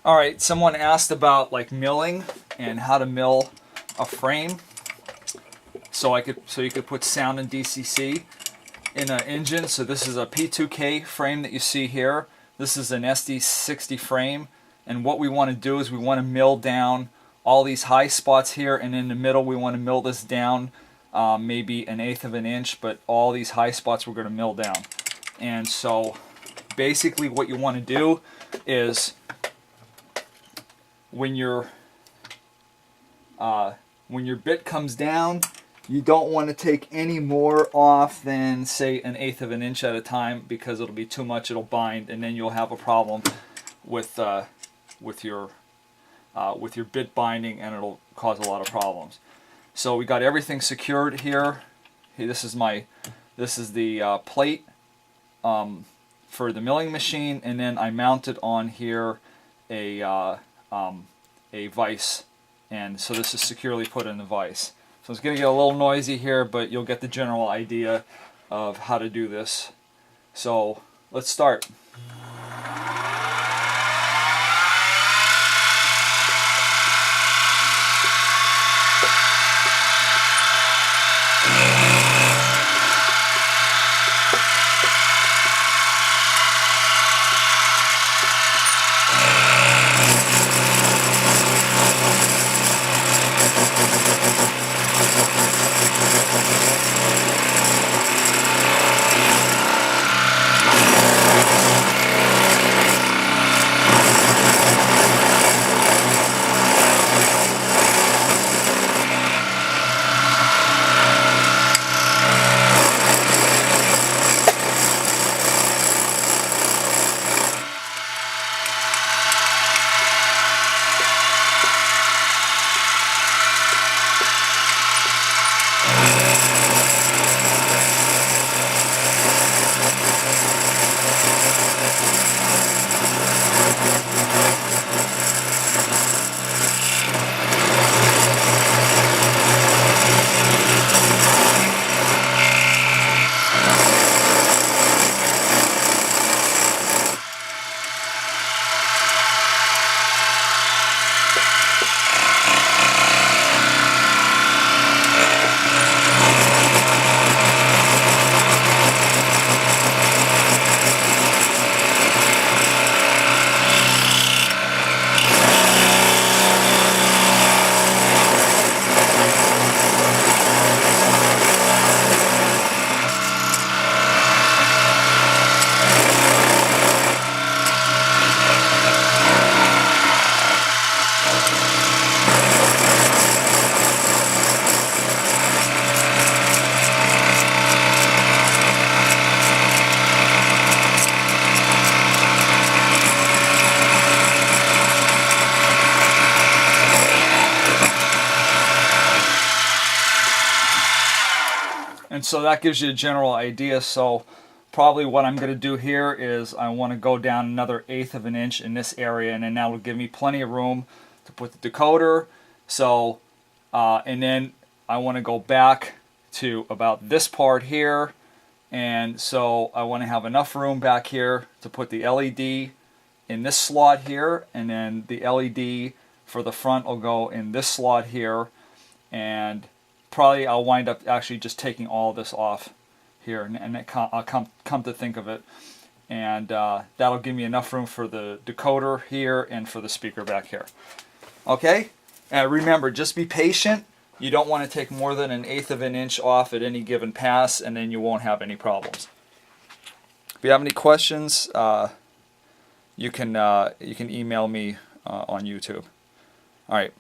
Alright, someone asked about like milling and how to mill a frame. So you could put sound and DCC in an engine. So this is a P2K frame that you see here. This is an SD60 frame, and what we want to do is we want to mill down all these high spots here, and in the middle we want to mill this down maybe 1/8 of an inch, but all these high spots we're going to mill down. And so basically what you want to do is when your bit comes down, you don't want to take any more off than say 1/8 of an inch at a time, because it'll be too much, it'll bind, and then you'll have a problem with your bit binding, and it'll cause a lot of problems. So we got everything secured here. This is the plate for the milling machine, and then I mounted on here a vise, and so this is securely put in the vise. So it's going to get a little noisy here, but you'll get the general idea of how to do this. So let's start. And so that gives you a general idea. So probably what I'm going to do here is I want to go down another 1/8 of an inch in this area, and then that will give me plenty of room to put the decoder. So and then I want to go back to about this part here, and so I want to have enough room back here to put the LED in this slot here, and then the LED for the front will go in this slot here, and probably I'll wind up actually just taking all this off here, and I'll come to think of it, and that'll give me enough room for the decoder here and for the speaker back here. Okay, and remember, just be patient. You don't want to take more than 1/8 of an inch off at any given pass, and then you won't have any problems. If you have any questions, you can email me on YouTube. All right.